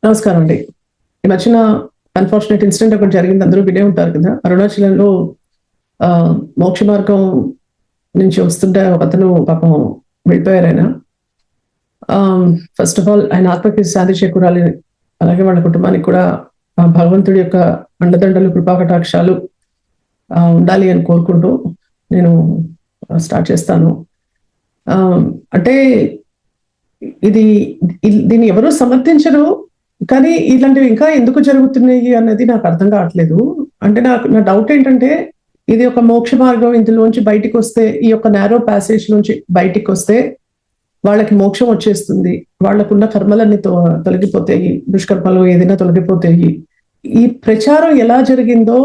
నమస్కారం అండి. ఈ మధ్యన అన్ఫార్చునేట్ ఇన్సిడెంట్ ఒకటి జరిగింది. అందరూ వినే ఉంటారు కదా! అరుణాచలంలో మోక్ష మార్గం నుంచి వస్తుంటే ఒకతను పాపం వెళ్ళిపోయారాయన. ఫస్ట్ ఆఫ్ ఆల్ ఆయన ఆత్మకి శాంతి చేకూరాలి. అలాగే వాళ్ళ కుటుంబానికి కూడా భగవంతుడి యొక్క అండదండలు, కృపాకటాక్షాలు ఉండాలి అని కోరుకుంటూ నేను స్టార్ట్ చేస్తాను. అంటే ఇది దీన్ని ఎవరు సమర్థించరు. కానీ ఇలాంటివి ఇంకా ఎందుకు జరుగుతున్నాయి అన్నది నాకు అర్థం కావట్లేదు. అంటే నా డౌట్ ఏంటంటే, ఇది ఒక మోక్ష మార్గం, ఇందులోంచి బయటికి వస్తే, ఈ యొక్క నారో ప్యాసేజ్ నుంచి బయటికి వస్తే వాళ్ళకి మోక్షం వచ్చేస్తుంది, వాళ్ళకున్న కర్మలన్నీ తొలగిపోతాయి, దుష్కర్మలు ఏదైనా తొలగిపోతాయి. ఈ ప్రచారం ఎలా జరిగిందో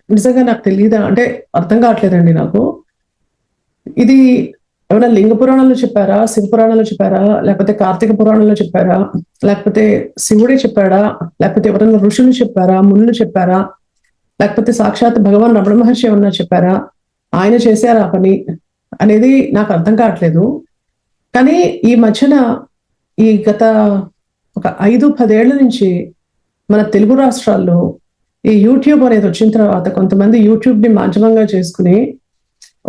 నిజంగా నాకు తెలియదా, అంటే అర్థం కావట్లేదండి నాకు. ఇది ఏమైనా లింగ పురాణంలో చెప్పారా, శివ పురాణంలో చెప్పారా, లేకపోతే కార్తీక పురాణంలో చెప్పారా, లేకపోతే శివుడే చెప్పాడా, లేకపోతే ఎవరైనా ఋషులు చెప్పారా, మునులు చెప్పారా, లేకపోతే సాక్షాత్ భగవాన్ రమణ మహర్షి ఏమన్నా చెప్పారా, ఆయన చేశారా పని అనేది నాకు అర్థం కావట్లేదు. కానీ ఈ మధ్యన ఈ గత ఒక 5-10 ఏళ్ల నుంచి మన తెలుగు రాష్ట్రాల్లో ఈ యూట్యూబ్ అనేది వచ్చిన తర్వాత కొంతమంది యూట్యూబ్ ని మాధ్యమంగా చేసుకుని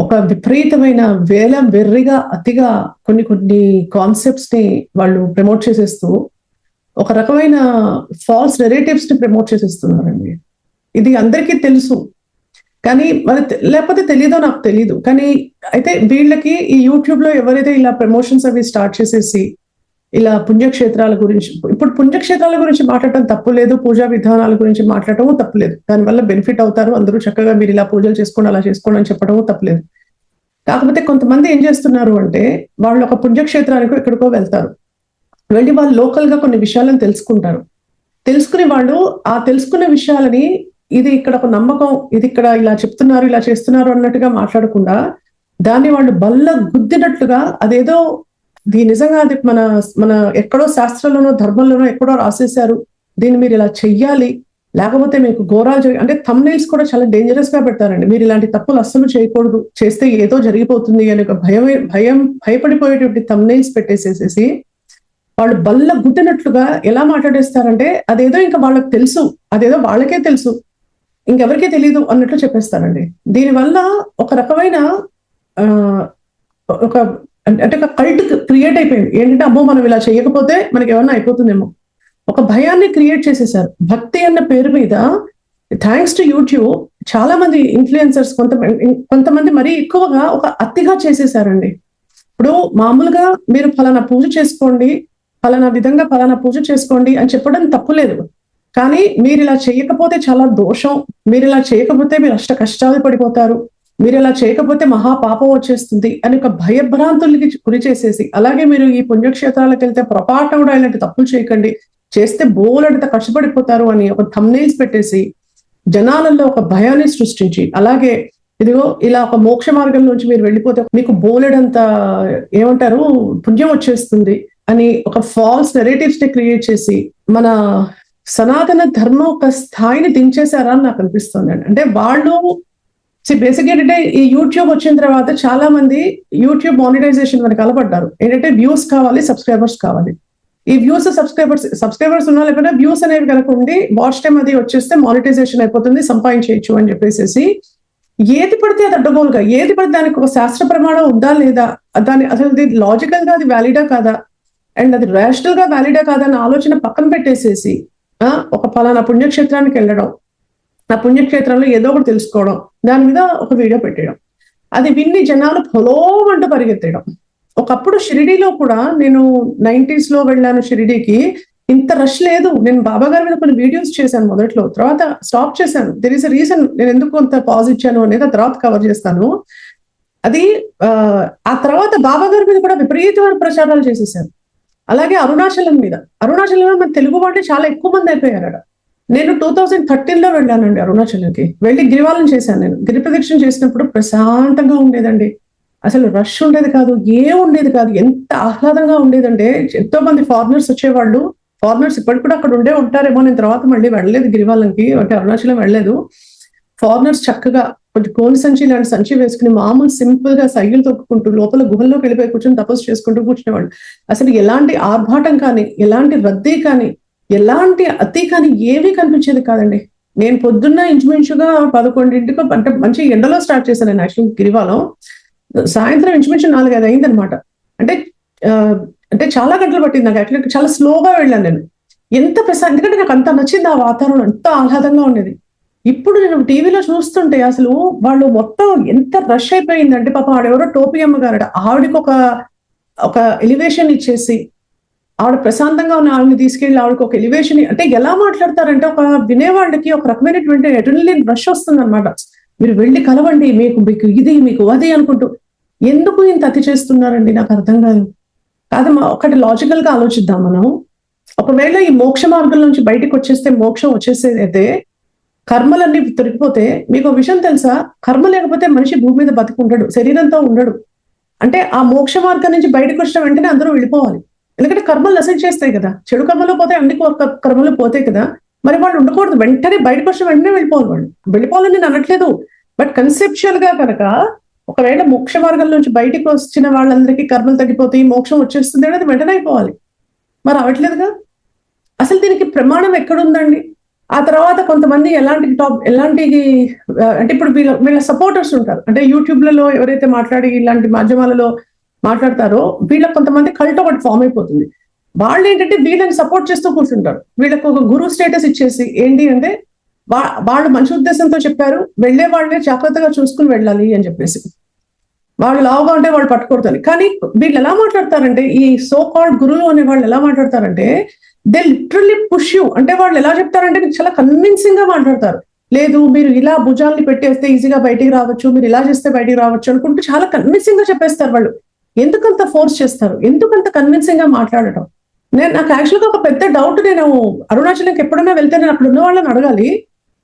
ఒక విపరీతమైన వెర్రిగా అతిగా కొన్ని కాన్సెప్ట్స్ ని వాళ్ళు ప్రమోట్ చేసేస్తూ ఒక రకమైన ఫాల్స్ నెరేటివ్స్ ని ప్రమోట్ చేసేస్తున్నారండి. ఇది అందరికీ తెలుసు, కానీ మరి లేకపోతే తెలీదో నాకు తెలీదు. కానీ అయితే వీళ్ళకి ఈ యూట్యూబ్ లో ఎవరైతే ఇలా ప్రమోషన్స్ అవి స్టార్ట్ చేసేసి ఇలా పుణ్యక్షేత్రాల గురించి, ఇప్పుడు పుణ్యక్షేత్రాల గురించి మాట్లాడటం తప్పులేదు, పూజా విధానాల గురించి మాట్లాడటం తప్పులేదు, దానివల్ల బెనిఫిట్ అవుతారు అందరూ, చక్కగా మీరు ఇలా పూజలు చేసుకోండి, అలా చేసుకోండి అని చెప్పడం తప్పులేదు. కాకపోతే కొంతమంది ఏం చేస్తున్నారు అంటే, వాళ్ళు ఒక పుణ్యక్షేత్రానికో ఎక్కడికో వెళ్తారు, వెళ్ళి వాళ్ళు లోకల్ గా కొన్ని విషయాలను తెలుసుకుంటారు. తెలుసుకుని వాళ్ళు ఆ తెలుసుకున్న విషయాలని, ఇది ఇక్కడ ఒక నమ్మకం, ఇది ఇక్కడ ఇలా చెప్తున్నారు, ఇలా చేస్తున్నారు అన్నట్టుగా మాట్లాడకుండా, దాన్ని వాళ్ళు బల్ల గుద్దినట్లుగా అదేదో నిజంగా అది మన ఎక్కడో శాస్త్రంలోనో ధర్మంలోనో ఎక్కడో రాసేశారు, దీన్ని మీరు ఇలా చెయ్యాలి, లేకపోతే మీకు ఘోరాలు అంటే థంబ్నెయిల్స్ కూడా చాలా డేంజరస్ గా పెడతారండి. మీరు ఇలాంటి తప్పులు అస్సలు చేయకూడదు, చేస్తే ఏదో జరిగిపోతుంది అని ఒక భయపడిపోయేటువంటి థంబ్నెయిల్స్ పెట్టేసేసి వాళ్ళు బల్ల గుద్దినట్లుగా ఎలా మాట్లాడేస్తారంటే, అదేదో ఇంకా వాళ్ళకి తెలుసు, అదేదో వాళ్ళకే తెలుసు, ఇంకెవరికీ తెలియదు అన్నట్లు చెప్పేస్తారండి. దీనివల్ల ఒక రకమైన ఒక అంటే ఒక కల్ట్ క్రియేట్ అయిపోయింది. ఏంటంటే, అమ్మో మనం ఇలా చేయకపోతే మనకి ఏమన్నా అయిపోతుందేమో, ఒక భయాన్ని క్రియేట్ చేసేసారు. భక్తి అన్న పేరు మీద థ్యాంక్స్ టు యూట్యూబ్ చాలా మంది ఇన్ఫ్లుయెన్సర్స్ కొంతమంది మరీ ఎక్కువగా ఒక అతిగా చేసేసారండి. ఇప్పుడు మామూలుగా మీరు ఫలానా పూజ చేసుకోండి, ఫలానా విధంగా ఫలానా పూజ చేసుకోండి అని చెప్పడం తప్పులేదు, కానీ మీరు ఇలా చేయకపోతే చాలా దోషం, మీరు ఇలా చేయకపోతే మీరు అష్ట కష్టాలు పడిపోతారు, మీరు ఇలా చేయకపోతే మహాపాపం వచ్చేస్తుంది అని ఒక భయభ్రాంతులకి గురి చేసేసి, అలాగే మీరు ఈ పుణ్యక్షేత్రాలకు వెళ్తే పొరపాటు కూడా ఇలాంటి తప్పులు చేయకండి, చేస్తే బోలెడంత కష్టపడిపోతారు అని ఒక థంబ్నెయిల్స్ పెట్టేసి జనాలలో ఒక భయాన్ని సృష్టించి, అలాగే ఇదిగో ఇలా ఒక మోక్ష మార్గం నుంచి మీరు వెళ్ళిపోతే మీకు బోలెడంత ఏమంటారు పుణ్యం వచ్చేస్తుంది అని ఒక ఫాల్స్ నెరేటివ్స్ ని క్రియేట్ చేసి మన సనాతన ధర్మం ఒక స్థాయిని దించేశారా అని నాకు అనిపిస్తుంది. అంటే వాళ్ళు బేసిక్ ఏంటంటే, ఈ యూట్యూబ్ వచ్చిన తర్వాత చాలా మంది యూట్యూబ్ మానిటైజేషన్ మనకి అలపడ్డారు. ఏంటంటే వ్యూస్ కావాలి, సబ్స్క్రైబర్స్ కావాలి. ఈ వ్యూస్ సబ్స్క్రైబర్స్ ఉన్నా లేకపోతే వ్యూస్ అనేవి కనుక ఉండి వాచ్ టైం అది వచ్చేస్తే మానిటైజేషన్ అయిపోతుంది, సంపాదించేయచ్చు అని చెప్పేసి ఏది పడితే అది అడ్డగోలుగా, ఏది పడితే దానికి ఒక శాస్త్ర ప్రమాణం ఉందా లేదా, దాని అసలు లాజికల్ గా అది వ్యాలిడా కాదా, అండ్ అది రేషనల్ గా వ్యాలిడా కాదా అన్న ఆలోచన పక్కన పెట్టేసేసి ఒక ఫలానా పుణ్యక్షేత్రానికి వెళ్ళడం, ఆ పుణ్యక్షేత్రంలో ఏదో ఒకటి తెలుసుకోవడం, దాని మీద ఒక వీడియో పెట్టేయడం, అది విన్ని జనాలు పొలో అంటూ పరిగెత్తేయడం. ఒకప్పుడు షిరిడీలో కూడా నేను 90s లో వెళ్ళాను షిరిడీకి, ఇంత రష్ లేదు. నేను బాబా గారి మీద కొన్ని వీడియోస్ చేశాను మొదట్లో, తర్వాత స్టాప్ చేశాను. దెర్ ఈస్ అ రీజన్, నేను ఎందుకు అంత పాజ్ ఇచ్చాను అనేది ఆ తర్వాత కవర్ చేస్తాను. అది ఆ తర్వాత బాబా గారి మీద కూడా విపరీతమైన ప్రచారాలు చేసేసారు. అలాగే అరుణాచలం మీద మన తెలుగు వాళ్ళు చాలా ఎక్కువ మంది అయిపోయారు. నేను 2013 లో వెళ్ళానండి అరుణాచలంకి, వెళ్ళి గిరివాలం చేశాను. నేను గిరి ప్రదక్షిణ చేసినప్పుడు ప్రశాంతంగా ఉండేదండి, అసలు రష్ ఉండేది కాదు, ఉండేది కాదు, ఎంత ఆహ్లాదంగా ఉండేదంటే ఎంతో మంది ఫారినర్స్ వచ్చేవాళ్ళు. ఫారినర్స్ ఇప్పటికి కూడా అక్కడ ఉంటారేమో, నేను తర్వాత మళ్ళీ వెళ్ళలేదు గిరివాలంకి, అంటే అరుణాచలం వెళ్ళలేదు. ఫారినర్స్ చక్కగా కొంచెం కోని సంచి లాంటి సంచి వేసుకుని మామూలు సింపుల్ గా సైకిల్ తొక్కుకుంటూ లోపల గుహల్లోకి వెళ్ళిపోయి కూర్చొని తపస్సు చేసుకుంటూ కూర్చునేవాళ్ళు. అసలు ఎలాంటి ఆర్భాటం కానీ, ఎలాంటి రద్దీ కానీ, ఎలాంటి అతి కానీ ఏమీ కనిపించేది కాదండి. నేను పొద్దున్న ఇంచుమించుగా 11ంటికో అంటే మంచి ఎండలో స్టార్ట్ చేశాను నేను యాక్చువల్లీ గిరివాలం. సాయంత్రం ఇంచుమించు 4, 5 అయిందనమాట. అంటే అంటే చాలా గంటలు పట్టింది నాకు యాక్చువల్లీ. చాలా స్లోగా వెళ్ళాను నేను. ఎంత ఎందుకంటే నాకు అంత నచ్చింది ఆ వాతావరణం, ఎంత ఆహ్లాదంగా ఉండేది. ఇప్పుడు నేను టీవీలో చూస్తుంటే అసలు వాళ్ళు మొత్తం ఎంత రష్ అయిపోయిందంటే, పాపం ఆడెవరో టోపీ అమ్మగారట, ఆవిడకి ఒక ఎలివేషన్ ఇచ్చేసి, ఆవిడ ప్రశాంతంగా ఉన్న ఆవిడని తీసుకెళ్లి ఆవిడకి ఒక ఎలివేషన్ అంటే ఎలా మాట్లాడతారంటే, ఒక వినేవాళ్ళకి ఒక రకమైనటువంటి అడ్రినలిన్ రష్ వస్తుందన్నమాట. మీరు వెళ్ళి కలవండి, మీకు ఇది మీకు అది అనుకుంటూ. ఎందుకు ఇంత అతి చేస్తున్నారండి నాకు అర్థం కాదు. కాదమ్మా, ఒకటి లాజికల్ గా ఆలోచిద్దాం మనం. ఒకవేళ ఈ మోక్ష మార్గం నుంచి బయటకు వచ్చేస్తే మోక్షం వచ్చేసేది అయితే, కర్మలన్నీ తొలగిపోతే, మీకు ఒక విషయం తెలుసా, కర్మ లేకపోతే మనిషి భూమి మీద బతికుండడు, శరీరంతో ఉండడు. అంటే ఆ మోక్ష మార్గం నుంచి బయటకు వచ్చిన వెంటనే అందరూ వెళ్ళిపోవాలి. ఎందుకంటే కర్మలు నశించేస్తాయి చేస్తాయి కదా, చెడు కర్మలు పోతే అన్ని కర్మలు పోతాయి కదా. మరి వాళ్ళు ఉండకూడదు, వెంటనే బయటకు వచ్చిన వెంటనే వెళ్ళిపోవాలి. వాళ్ళు వెళ్ళిపోవాలని నేను అనట్లేదు, బట్ కన్సెప్చువల్ గా కనుక ఒకవేళ మోక్ష మార్గం నుంచి బయటకు వచ్చిన వాళ్ళందరికీ కర్మలు తగ్గిపోతాయి, మోక్షం వచ్చేస్తుంది అనేది వెంటనే అయిపోవాలి. మరి అవట్లేదుగా. అసలు దీనికి ప్రమాణం ఎక్కడుందండి? ఆ తర్వాత కొంతమంది ఎలాంటి అంటే ఇప్పుడు వీళ్ళ సపోర్టర్స్ ఉంటారు. అంటే యూట్యూబ్లలో ఎవరైతే మాట్లాడి ఇలాంటి మాధ్యమాలలో మాట్లాడతారో వీళ్ళకి కొంతమంది కల్ట్ ఒకటి ఫామ్ అయిపోతుంది. వాళ్ళు ఏంటంటే వీళ్ళని సపోర్ట్ చేస్తూ కూర్చుంటారు. వీళ్ళకి ఒక గురు స్టేటస్ ఇచ్చేసి ఏంటి అంటే, వాళ్ళు మంచి ఉద్దేశంతో చెప్పారు, వెళ్లే వాళ్ళని జాగ్రత్తగా చూసుకుని వెళ్ళాలి అని చెప్పేసి. వాళ్ళు లావుగా ఉంటే వాళ్ళు పట్టుకూడదని. కానీ వీళ్ళు ఎలా మాట్లాడతారంటే, ఈ సో కాల్డ్ గురువులు అనే వాళ్ళు ఎలా మాట్లాడతారంటే, దే లిటరల్లీ పుష్ యూ. అంటే వాళ్ళు ఎలా చెప్తారంటే మీకు చాలా కన్విన్సింగ్ గా మాట్లాడతారు. లేదు, మీరు ఇలా భుజాల్ని పెట్టేస్తే ఈజీగా బయటికి రావచ్చు, మీరు ఇలా చేస్తే బయటికి రావచ్చు అనుకుంటూ చాలా కన్విన్సింగ్ గా చెప్పేస్తారు వాళ్ళు. ఎందుకంత ఫోర్స్ చేస్తారు, ఎందుకంత కన్విన్సింగ్ గా మాట్లాడటం? నాకు యాక్చువల్గా ఒక పెద్ద డౌట్. నేను అరుణాచలంకి ఎప్పుడైనా వెళ్తే నేను అక్కడ ఉన్న వాళ్ళని అడగాలి.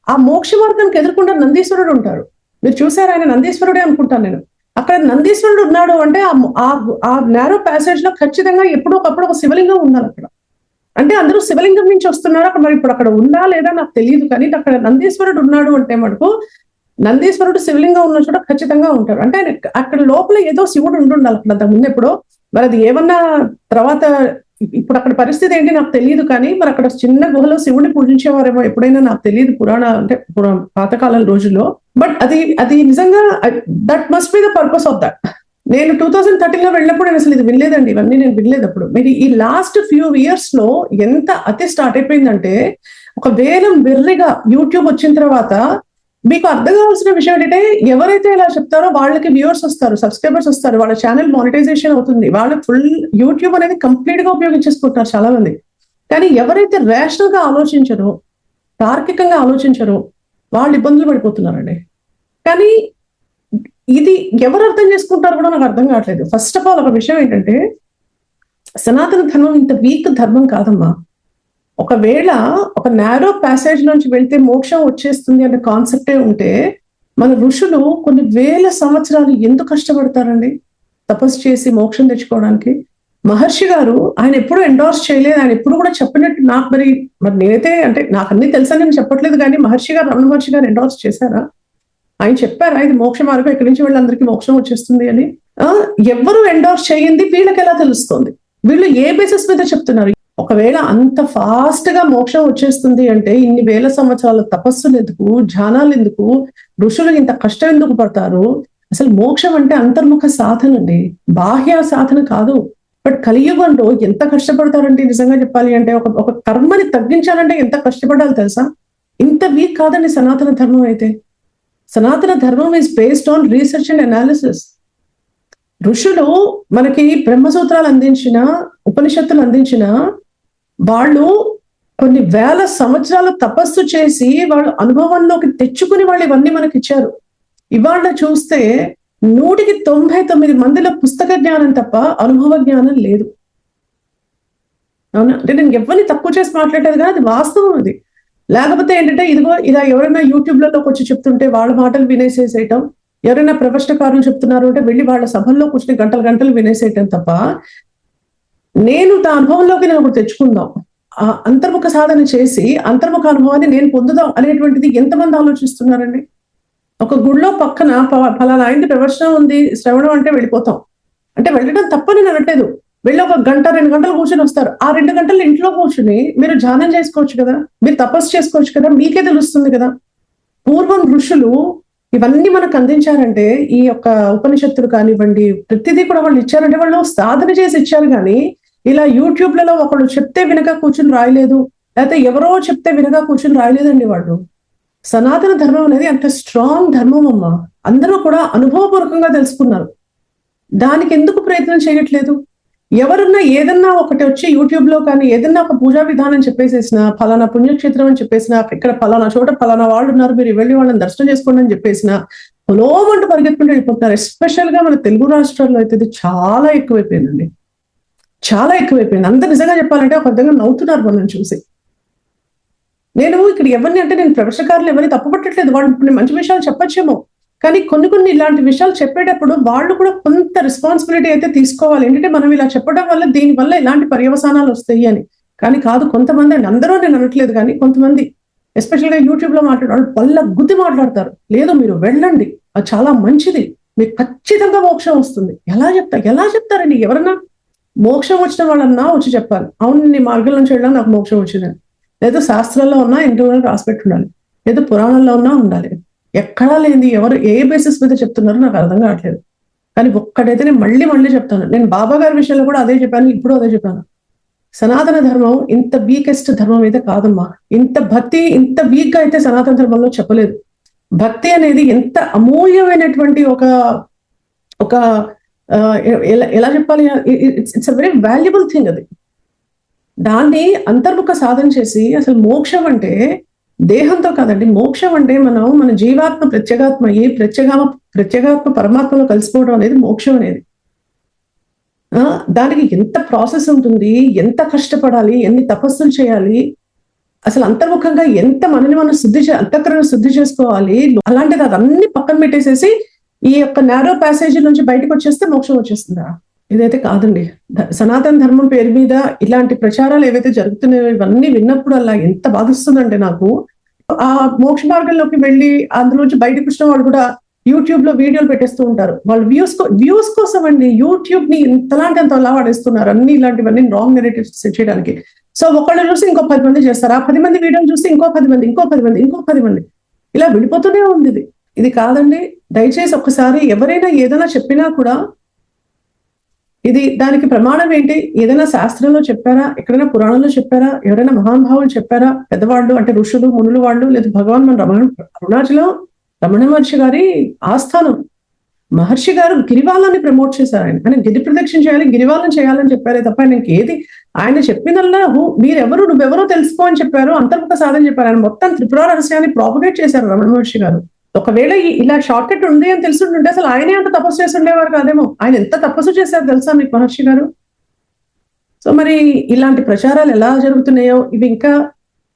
ఆ మోక్ష మార్గానికి ఎదుర్కొంటే నందీశ్వరుడు ఉంటారు. మీరు చూసారు, ఆయన నందీశ్వరుడే అనుకుంటాను నేను. అక్కడ నందీశ్వరుడు ఉన్నాడు అంటే ఆ నేరో ప్యాసేజ్ లో ఖచ్చితంగా ఎప్పుడో ఒకప్పుడు ఒక శివలింగం ఉండాలి అక్కడ. అంటే అందరూ శివలింగం నుంచి వస్తున్నారు అక్కడ. మరి ఇప్పుడు అక్కడ ఉందా లేదా నాకు తెలియదు, కానీ అక్కడ నందీశ్వరుడు ఉన్నాడు అంటే మటుకు నందీశ్వరుడు శివలింగం ఉన్న చోట ఖచ్చితంగా ఉంటాడు. అంటే ఆయన అక్కడ లోపల ఏదో శివుడు ఉండాలి అక్కడ అంతకు ముందు ఎప్పుడో. మరి అది ఏమన్నా తర్వాత ఇప్పుడు అక్కడ పరిస్థితి ఏంటి నాకు తెలియదు, కానీ మరి అక్కడ చిన్న గుహలో శివుడిని పూజించేవారేమో ఎప్పుడైనా, నాకు తెలియదు, పాతకాలం రోజుల్లో. బట్ అది నిజంగా that must be the purpose of that. నేను 2013లో వెళ్ళినప్పుడు నేను అసలు ఇది వినలేదండి, ఇవన్నీ నేను వినలేదు అప్పుడు. మీరు ఈ లాస్ట్ ఫ్యూ ఇయర్స్ లో ఎంత అతి స్టార్ట్ అయిపోయిందంటే, ఒక వేలం వెర్రిగా యూట్యూబ్ వచ్చిన తర్వాత మీకు అర్థం కావాల్సిన విషయం ఏంటంటే, ఎవరైతే ఇలా చెప్తారో వాళ్ళకి వ్యూవర్స్ వస్తారు, సబ్స్క్రైబర్స్ వస్తారు, వాళ్ళ ఛానల్ మానిటైజేషన్ అవుతుంది, వాళ్ళు ఫుల్ యూట్యూబ్ అనేది కంప్లీట్ గా ఉపయోగించేసుకుంటారు చాలా మంది. కానీ ఎవరైతే రేషనల్ గా ఆలోచించరో, తార్కికంగా ఆలోచించరో, వాళ్ళు ఇబ్బందులు పడిపోతున్నారండి. కానీ ఇది ఎవరు అర్థం చేసుకుంటారో కూడా నాకు అర్థం కావట్లేదు. ఫస్ట్ ఆఫ్ ఆల్ ఒక విషయం ఏంటంటే, సనాతన ధర్మం ఇంత వీక్ ధర్మం కాదమ్మా. ఒకవేళ ఒక నారో ప్యాసేజ్ నుంచి వెళ్తే మోక్షం వచ్చేస్తుంది అనే కాన్సెప్టే ఉంటే, మన ఋషులు కొన్ని వేల సంవత్సరాలు ఎందుకు కష్టపడతారండి తపస్సు చేసి మోక్షం తెచ్చుకోవడానికి? మహర్షి గారు ఆయన ఎప్పుడు ఎండోర్స్ చేయలేదు, ఆయన ఎప్పుడు కూడా చెప్పినట్టు నాకు మరి నేనైతే అంటే నాకు అన్ని తెలుసని నేను చెప్పట్లేదు, కానీ మహర్షి గారు, రమణ మహర్షి గారు ఎండోర్స్ చేశారా? ఆయన చెప్పారా ఇది మోక్ష మార్గం, ఇక్కడి నుంచి వీళ్ళందరికీ మోక్షం వచ్చేస్తుంది అని? ఎవరు ఎండోర్స్ చేయింది వీళ్ళకి ఎలా తెలుస్తుంది? వీళ్ళు ఏ బేసిస్ మీద చెప్తున్నారు? ఒకవేళ అంత ఫాస్ట్ గా మోక్షం వచ్చేస్తుంది అంటే ఇన్ని వేల సంవత్సరాల తపస్సులు ఎందుకు, ధ్యానాలు ఎందుకు, ఋషులు ఇంత కష్టం ఎందుకు పడతారు? అసలు మోక్షం అంటే అంతర్ముఖ సాధన అండి, బాహ్య సాధన కాదు. బట్ కలియుగంలో ఎంత కష్టపడతారంటే, నిజంగా చెప్పాలి అంటే ఒక కర్మని తగ్గించాలంటే ఎంత కష్టపడాలి తెలుసా? ఇంత వీక్ కాదండి సనాతన ధర్మం అయితే. సనాతన ధర్మం is based on research and analysis. ఋషులు మనకి బ్రహ్మసూత్రాలు అందించిన, ఉపనిషత్తులు అందించిన, వాళ్ళు కొన్ని వేల సంవత్సరాలు తపస్సు చేసి వాళ్ళు అనుభవంలోకి తెచ్చుకుని వాళ్ళు ఇవన్నీ మనకి ఇచ్చారు. ఇవాళ చూస్తే 100కి 99 మందిలో పుస్తక జ్ఞానం తప్ప అనుభవ జ్ఞానం లేదు. అవునా? అంటే నేను ఎవరిని తక్కువ చేసి మాట్లాడేది కానీ అది వాస్తవం. అది లేకపోతే ఏంటంటే, ఇదిగో ఇలా ఎవరైనా యూట్యూబ్లలోకి వచ్చి చెప్తుంటే వాళ్ళ మాటలు వినేసేసేయటం, ఎవరైనా ప్రవచనకారులు చెప్తున్నారు అంటే వెళ్ళి వాళ్ళ సభల్లో కూర్చుని గంటలు గంటలు వినేసేయటం తప్ప, నేను నా అనుభవంలోకి నేను ఒకటి తెచ్చుకుందాం, ఆ అంతర్ముఖ సాధన చేసి అంతర్ముఖ అనుభవాన్ని నేను పొందుదాం అనేటువంటిది ఎంతమంది ఆలోచిస్తున్నారండి? ఒక గుడిలో పక్కన ఫలానా ఆయనది ప్రవచనం ఉంది, శ్రవణం అంటే వెళ్ళిపోతాం. అంటే వెళ్ళడం తప్పని నేను అనట్లేదు, వెళ్ళి ఒక గంట 2 గంటలు కూర్చొని వస్తారు. ఆ 2 గంటలు ఇంట్లో కూర్చుని మీరు ధ్యానం చేసుకోవచ్చు కదా, మీరు తపస్సు చేసుకోవచ్చు కదా, మీకే తెలుస్తుంది కదా. పూర్వం ఋషులు ఇవన్నీ మనకు అందించారంటే, ఈ యొక్క ఉపనిషత్తులు కానివ్వండి, ప్రతిదీ కూడా వాళ్ళు ఇచ్చారంటే వాళ్ళు సాధన చేసి ఇచ్చారు. కానీ ఇలా యూట్యూబ్లలో ఒకళ్ళు చెప్తే వినక కూర్చుని రాయలేదు, లేకపోతే ఎవరో చెప్తే వినక కూర్చుని రాయలేదండి వాళ్ళు. సనాతన ధర్మం అనేది అంత స్ట్రాంగ్ ధర్మం అమ్మా. అందరూ కూడా అనుభవపూర్వకంగా తెలుసుకున్నారు. దానికి ఎందుకు ప్రయత్నం చేయట్లేదు? ఎవరన్నా ఏదన్నా ఒకటి వచ్చి యూట్యూబ్ లో కానీ ఏదన్నా ఒక పూజా విధానం చెప్పేసేసిన, ఫలానా పుణ్యక్షేత్రం అని చెప్పేసిన, ఇక్కడ ఫలానా చోట ఫలానా వాళ్ళు ఉన్నారు, మీరు వెళ్ళి వాళ్ళని దర్శనం చేసుకోండి అని చెప్పేసిన లోమంటూ పరిగెత్తుకుంటూ వెళ్ళిపోతున్నారు. ఎస్పెషల్ గా మన తెలుగు రాష్ట్రాల్లో అయితే ఇది చాలా ఎక్కువైపోయిందండి, చాలా ఎక్కువైపోయింది. అంత నిజంగా చెప్పాలంటే ఒక విధంగా నవ్వుతున్నారు వాళ్ళని చూసి. నేను ఇక్కడ ఎవరిని అంటే నేను ప్రవేశకారులు ఎవరిని తప్పుపట్టట్లేదు, వాళ్ళు మంచి విషయాలు చెప్పచ్చేమో, కానీ కొన్ని ఇలాంటి విషయాలు చెప్పేటప్పుడు వాళ్ళు కూడా కొంత రెస్పాన్సిబిలిటీ అయితే తీసుకోవాలి. ఏంటంటే మనం ఇలా చెప్పడం వల్ల దీని వల్ల ఇలాంటి పర్యవసానాలు వస్తాయి అని. కానీ కాదు, కొంతమంది అండి, అందరూ నేను అనట్లేదు, కానీ కొంతమంది ఎస్పెషల్ గా యూట్యూబ్ లో మాట్లాడే పళ్ళ గుద్ది మాట్లాడతారు. లేదు మీరు వెళ్ళండి, అది చాలా మంచిది, మీకు ఖచ్చితంగా మోక్షం వస్తుంది. ఎలా చెప్తారండి? ఎవరన్నా మోక్షం వచ్చిన వాళ్ళన్నా వచ్చి చెప్పాలి, అవును నీ మార్గం నుంచి వెళ్ళాలి, నాకు మోక్షం వచ్చిందని. లేదు శాస్త్రాల్లో ఉన్నా ఇంట్లో రాసిపెట్టి ఉండాలి, లేదు పురాణంలో ఉన్నా ఉండాలి. ఎక్కడా లేని ఎవరు ఏ బేసిస్ మీద చెప్తున్నారో నాకు అర్థం కావట్లేదు. కానీ ఒక్కడైతే నేను మళ్ళీ చెప్తాను, నేను బాబా గారి విషయంలో కూడా అదే చెప్పాను, ఇప్పుడు అదే చెప్పాను. సనాతన ధర్మం ఇంత వీకెస్ట్ ధర్మం అయితే కాదమ్మా. ఇంత భక్తి ఇంత వీక్ గా అయితే సనాతన ధర్మంలో చెప్పలేదు. భక్తి అనేది ఎంత అమూల్యమైనటువంటి ఒక ఎలా చెప్పాలి, it's a very valuable thing. అది దాన్ని అంతర్ముఖ సాధన చేసి, అసలు మోక్షం అంటే దేహంతో కాదండి, మోక్షం అంటే మన జీవాత్మ ప్రత్యేగాత్మ ప్రత్యేగాత్మ పరమాత్మలో కలిసిపోవడం అనేది మోక్షం అనేది. దానికి ఎంత ప్రాసెస్ ఉంటుంది, ఎంత కష్టపడాలి, ఎన్ని తపస్సులు చేయాలి, అసలు అంతర్ముఖంగా ఎంత మనని మనం అంతఃకరణ శుద్ధి చేసుకోవాలి. అలాంటిది అదన్నీ పక్కన పెట్టేసేసి ఈ యొక్క నారో ప్యాసేజ్ నుంచి బయటకు వచ్చేస్తే మోక్షం వచ్చేస్తుందా? ఇదైతే కాదండి. సనాతన ధర్మం పేరు మీద ఇలాంటి ప్రచారాలు ఏవైతే జరుగుతున్నాయో ఇవన్నీ విన్నప్పుడు అలా ఎంత బాధిస్తుందంటే నాకు. ఆ మోక్ష మార్గంలోకి వెళ్ళి అందులోంచి బయటకు వచ్చిన వాళ్ళు కూడా యూట్యూబ్ లో వీడియోలు పెట్టేస్తూ ఉంటారు. వాళ్ళు వ్యూస్ కోసం అండి యూట్యూబ్ ని ఇంతలాంటి అంత అలా వాడేస్తున్నారు, అన్ని ఇలాంటివన్నీ రాంగ్ నెరేటివ్స్ సెట్ చేయడానికి. సో ఒకళ్ళు చూసి ఇంకో 10 మంది చేస్తారు, ఆ 10 మంది వీడియోలు చూసి ఇంకో 10 మంది, ఇంకో 10 మంది, ఇంకో 10 మంది, ఇలా విడిపోతూనే ఉంది. ఇది కాదండి. దయచేసి ఒక్కసారి ఎవరైనా ఏదైనా చెప్పినా కూడా దానికి ప్రమాణం ఏంటి? ఏదైనా శాస్త్రంలో చెప్పారా, ఎక్కడైనా పురాణంలో చెప్పారా, ఎవరైనా మహానుభావులు చెప్పారా, పెద్దవాళ్ళు అంటే ఋషులు మునులు వాళ్ళు, లేదా భగవాన్ మన అరుణాచలం రమణ మహర్షి గారి ఆస్థానం. మహర్షి గారు గిరివాలాన్ని ప్రమోట్ చేశారు. ఆయన గిరి ప్రదక్షిణ చేయాలి, గిరివాలం చేయాలని చెప్పారే తప్ప ఆయనకి ఆయన చెప్పినల్లా మీరెవరు నువ్వెవరో తెలుసుకో అని చెప్పారు, అంతర్ముఖ సాధన చెప్పారు. ఆయన మొత్తం త్రిపుర రహస్యాన్ని ప్రాపగేట్ చేశారు రమణ మహర్షి గారు. ఒకవేళ ఇలా షార్ట్ కట్ ఉంది అని తెలుసుంటుంటే అసలు ఆయనే అంత తపస్సు చేసి ఉండేవారు కాదేమో. ఆయన ఎంత తపస్సు చేశారు తెలుసా మీకు మహర్షి గారు? సో మరి ఇలాంటి ప్రచారాలు ఎలా జరుగుతున్నాయో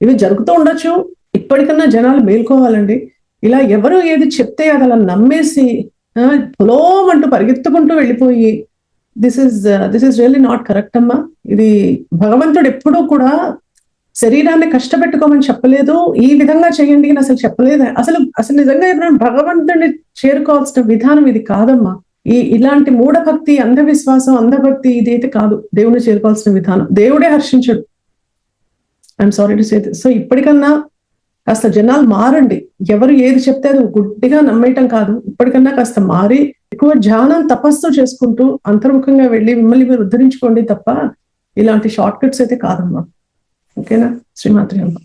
ఇవి జరుగుతూ ఉండొచ్చు. ఇప్పటికన్నా జనాలు మేల్కోవాలండి. ఇలా ఎవరు ఏది చెప్తే అది అలా నమ్మేసి పొలోమంటూ పరిగెత్తుకుంటూ వెళ్ళిపోయి this is really not correct అమ్మా. ఇది భగవంతుడు ఎప్పుడూ కూడా శరీరాన్ని కష్టపెట్టుకోమని చెప్పలేదు, ఈ విధంగా చేయండి అని అసలు చెప్పలేదు. అసలు నిజంగా ఎవరైనా భగవంతుడిని చేరుకోవాల్సిన విధానం ఇది కాదమ్మా. ఇలాంటి మూఢభక్తి, అంధవిశ్వాసం, అంధభక్తి ఇదైతే కాదు దేవుని చేరుకోవాల్సిన విధానం. దేవుడే హర్షించడు. I'm sorry to say this. So ఇప్పటికన్నా కాస్త జనాలు మారండి. ఎవరు ఏది చెప్తే అది గుడ్డిగా నమ్మేయటం కాదు. ఇప్పటికన్నా కాస్త మారి ఎక్కువ ధ్యానం తపస్సు చేసుకుంటూ అంతర్ముఖంగా వెళ్ళి మిమ్మల్ని మీరు ఉద్ధరించుకోండి తప్ప ఇలాంటి షార్ట్ కట్స్ అయితే కాదమ్మా. ఓకేనా? శ్రీమాత్రి అమ్మ.